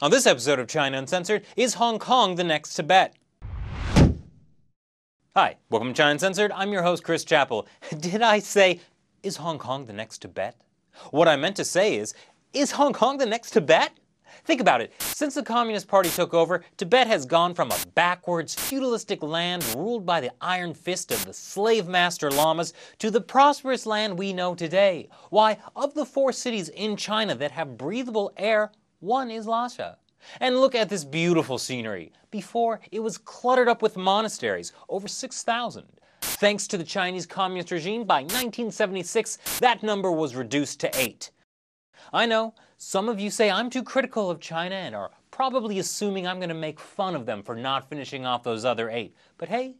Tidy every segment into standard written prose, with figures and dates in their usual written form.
On this episode of China Uncensored, is Hong Kong the next Tibet? Hi, welcome to China Uncensored. I'm your host, Chris Chappell. Did I say, is Hong Kong the next Tibet? What I meant to say is Hong Kong the next Tibet? Think about it. Since the Communist Party took over, Tibet has gone from a backwards, feudalistic land ruled by the iron fist of the slave master lamas to the prosperous land we know today. Why, of the 4 cities in China that have breathable air, one is Lhasa. And look at this beautiful scenery. Before, it was cluttered up with monasteries, over 6,000. Thanks to the Chinese Communist regime, by 1976, that number was reduced to 8. I know, some of you say I'm too critical of China and are probably assuming I'm going to make fun of them for not finishing off those other 8. But hey,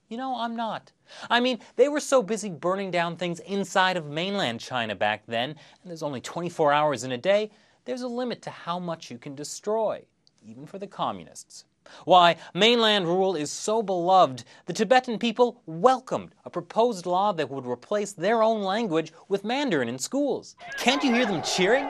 you know, I'm not. I mean, they were so busy burning down things inside of mainland China back then, and there's only 24 hours in a day, there's a limit to how much you can destroy, even for the communists. Why, mainland rule is so beloved, the Tibetan people welcomed a proposed law that would replace their own language with Mandarin in schools. Can't you hear them cheering?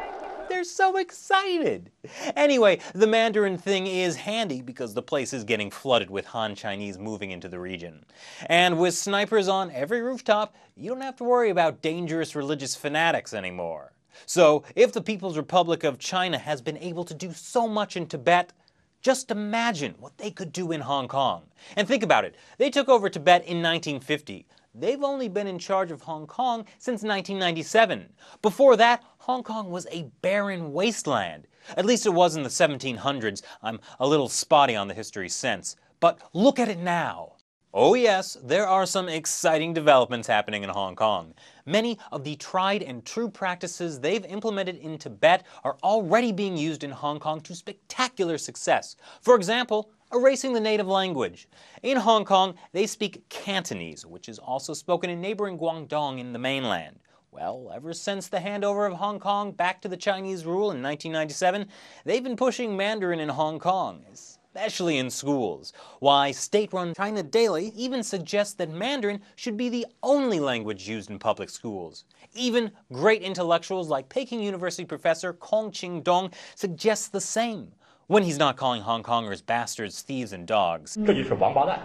They're so excited! Anyway, the Mandarin thing is handy because the place is getting flooded with Han Chinese moving into the region. And with snipers on every rooftop, you don't have to worry about dangerous religious fanatics anymore. So, if the People's Republic of China has been able to do so much in Tibet, just imagine what they could do in Hong Kong. And think about it, they took over Tibet in 1950. They've only been in charge of Hong Kong since 1997. Before that, Hong Kong was a barren wasteland. At least it was in the 1700s. I'm a little spotty on the history since. But look at it now. Oh yes, there are some exciting developments happening in Hong Kong. Many of the tried and true practices they've implemented in Tibet are already being used in Hong Kong to spectacular success. For example, erasing the native language. In Hong Kong, they speak Cantonese, which is also spoken in neighboring Guangdong in the mainland. Well, ever since the handover of Hong Kong back to the Chinese rule in 1997, they've been pushing Mandarin in Hong Kong, especially in schools. Why, state-run China Daily even suggests that Mandarin should be the only language used in public schools. Even great intellectuals like Peking University professor Kong Qingdong suggests the same, when he's not calling Hong Kongers bastards, thieves, and dogs. 这就是王八蛋，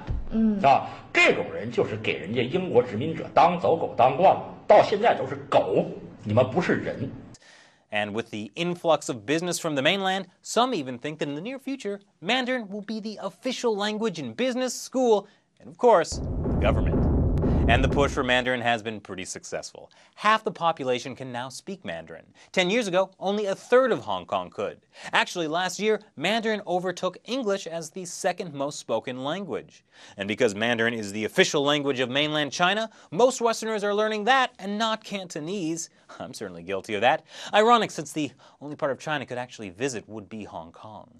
这种人就是给人家英国殖民者当走狗当惯了，到现在都是狗，你们不是人。 And with the influx of business from the mainland, some even think that in the near future, Mandarin will be the official language in business, school, and of course, government. And the push for Mandarin has been pretty successful. Half the population can now speak Mandarin. 10 years ago, only a third of Hong Kong could. Actually, last year, Mandarin overtook English as the second most spoken language. And because Mandarin is the official language of mainland China, most Westerners are learning that and not Cantonese. I'm certainly guilty of that. Ironic, since the only part of China I could actually visit would be Hong Kong.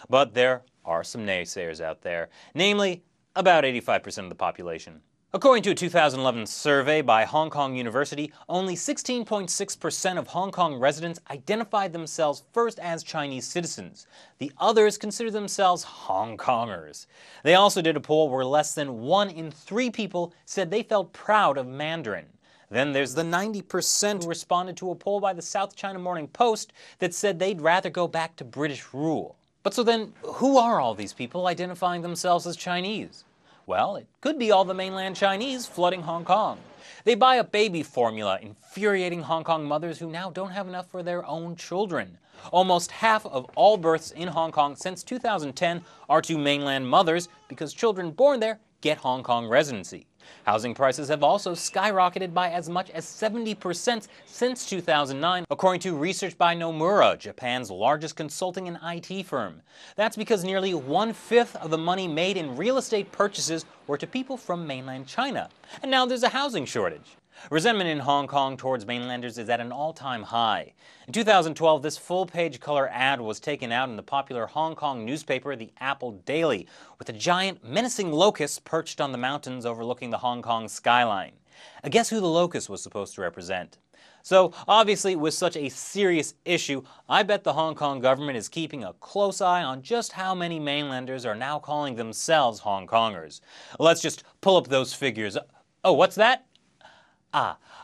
But there are some naysayers out there, namely about 85% of the population. According to a 2011 survey by Hong Kong University, only 16.6% of Hong Kong residents identified themselves first as Chinese citizens. The others consider themselves Hong Kongers. They also did a poll where less than 1 in 3 people said they felt proud of Mandarin. Then there's the 90% who responded to a poll by the South China Morning Post that said they'd rather go back to British rule. But so then, who are all these people identifying themselves as Chinese? Well, it could be all the mainland Chinese flooding Hong Kong. They buy up baby formula, infuriating Hong Kong mothers who now don't have enough for their own children. Almost half of all births in Hong Kong since 2010 are to mainland mothers because children born there get Hong Kong residency. Housing prices have also skyrocketed by as much as 70% since 2009, according to research by Nomura, Japan's largest consulting and IT firm. That's because nearly 1/5 of the money made in real estate purchases were to people from mainland China. And now there's a housing shortage. Resentment in Hong Kong towards mainlanders is at an all-time high. In 2012, this full-page color ad was taken out in the popular Hong Kong newspaper, the Apple Daily, with a giant, menacing locust perched on the mountains overlooking the Hong Kong skyline. Guess who the locust was supposed to represent? So, obviously, with such a serious issue, I bet the Hong Kong government is keeping a close eye on just how many mainlanders are now calling themselves Hong Kongers. Let's just pull up those figures. Oh, what's that?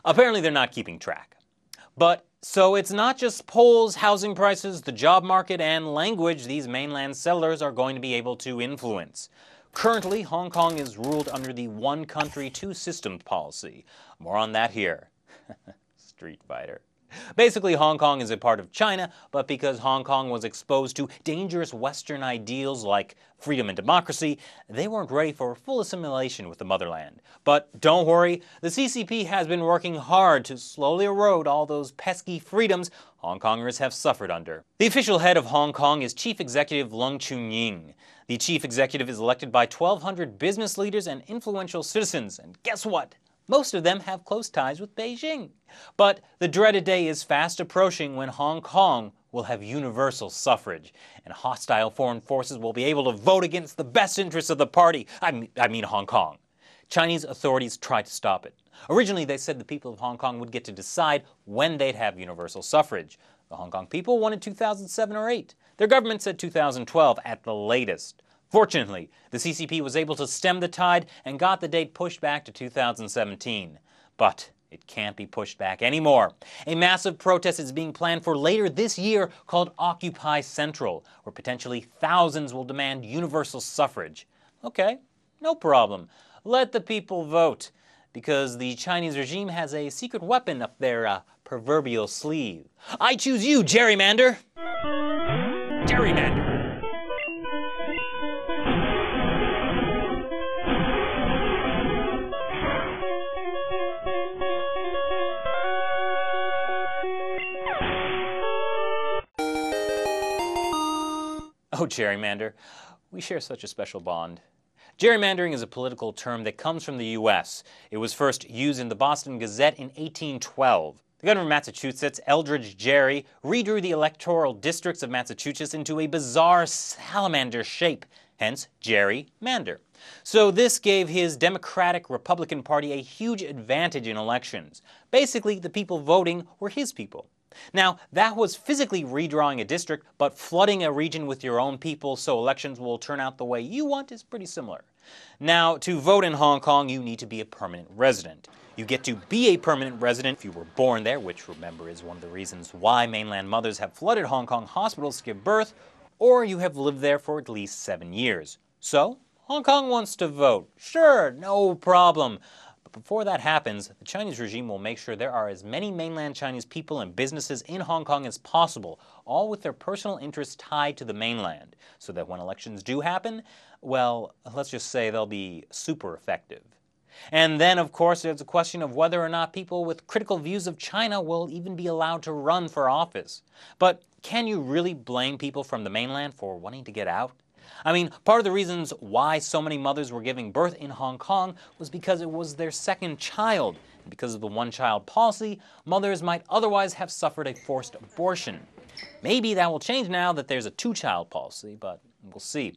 Apparently they're not keeping track. But So it's not just polls, housing prices, the job market, and language these mainland settlers are going to be able to influence. Currently, Hong Kong is ruled under the one country, two systems policy. More on that here. Street fighter. Basically, Hong Kong is a part of China, but because Hong Kong was exposed to dangerous Western ideals like freedom and democracy, they weren't ready for full assimilation with the motherland. But don't worry, the CCP has been working hard to slowly erode all those pesky freedoms Hong Kongers have suffered under. The official head of Hong Kong is Chief Executive Leung Chun-ying. The chief executive is elected by 1,200 business leaders and influential citizens, and guess what? Most of them have close ties with Beijing. But the dreaded day is fast approaching when Hong Kong will have universal suffrage, and hostile foreign forces will be able to vote against the best interests of the party, I mean Hong Kong. Chinese authorities tried to stop it. Originally, they said the people of Hong Kong would get to decide when they'd have universal suffrage. The Hong Kong people wanted 2007 or 8. Their government said 2012 at the latest. Fortunately, the CCP was able to stem the tide and got the date pushed back to 2017. But it can't be pushed back anymore. A massive protest is being planned for later this year called Occupy Central, where potentially thousands will demand universal suffrage. Okay, no problem. Let the people vote, because the Chinese regime has a secret weapon up their proverbial sleeve. I choose you, gerrymander! Gerrymander! Oh, gerrymander. We share such a special bond. Gerrymandering is a political term that comes from the U.S. It was first used in the Boston Gazette in 1812. The governor of Massachusetts, Eldridge Gerry, redrew the electoral districts of Massachusetts into a bizarre salamander shape, hence gerrymander. So this gave his Democratic Republican Party a huge advantage in elections. Basically, the people voting were his people. Now, that was physically redrawing a district, but flooding a region with your own people so elections will turn out the way you want is pretty similar. Now, to vote in Hong Kong, you need to be a permanent resident. You get to be a permanent resident if you were born there, which, remember, is one of the reasons why mainland mothers have flooded Hong Kong hospitals to give birth, or you have lived there for at least 7 years. So, Hong Kong wants to vote. Sure, no problem. Before that happens, the Chinese regime will make sure there are as many mainland Chinese people and businesses in Hong Kong as possible, all with their personal interests tied to the mainland, so that when elections do happen, well, let's just say they'll be super effective. And then, of course, there's a question of whether or not people with critical views of China will even be allowed to run for office. But can you really blame people from the mainland for wanting to get out? I mean, part of the reasons why so many mothers were giving birth in Hong Kong was because it was their second child. And because of the one-child policy, mothers might otherwise have suffered a forced abortion. Maybe that will change now that there's a two-child policy, but we'll see.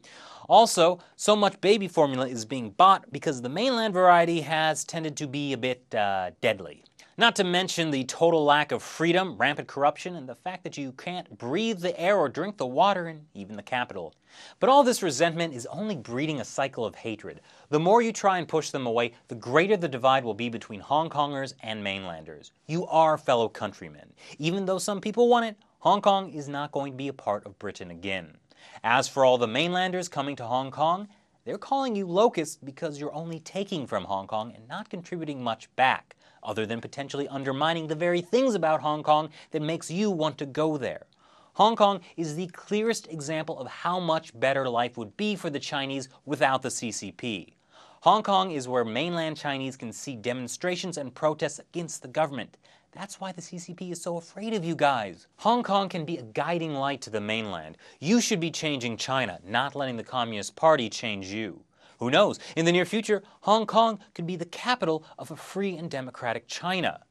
Also, so much baby formula is being bought because the mainland variety has tended to be a bit deadly. Not to mention the total lack of freedom, rampant corruption, and the fact that you can't breathe the air or drink the water in even the capital. But all this resentment is only breeding a cycle of hatred. The more you try and push them away, the greater the divide will be between Hong Kongers and mainlanders. You are fellow countrymen. Even though some people want it, Hong Kong is not going to be a part of Britain again. As for all the mainlanders coming to Hong Kong, they're calling you locusts because you're only taking from Hong Kong and not contributing much back, other than potentially undermining the very things about Hong Kong that makes you want to go there. Hong Kong is the clearest example of how much better life would be for the Chinese without the CCP. Hong Kong is where mainland Chinese can see demonstrations and protests against the government. That's why the CCP is so afraid of you guys. Hong Kong can be a guiding light to the mainland. You should be changing China, not letting the Communist Party change you. Who knows, in the near future, Hong Kong could be the capital of a free and democratic China.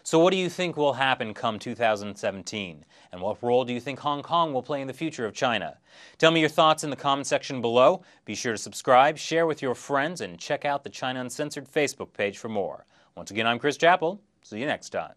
So what do you think will happen come 2017? And what role do you think Hong Kong will play in the future of China? Tell me your thoughts in the comment section below. Be sure to subscribe, share with your friends, and check out the China Uncensored Facebook page for more. Once again, I'm Chris Chappell. See you next time.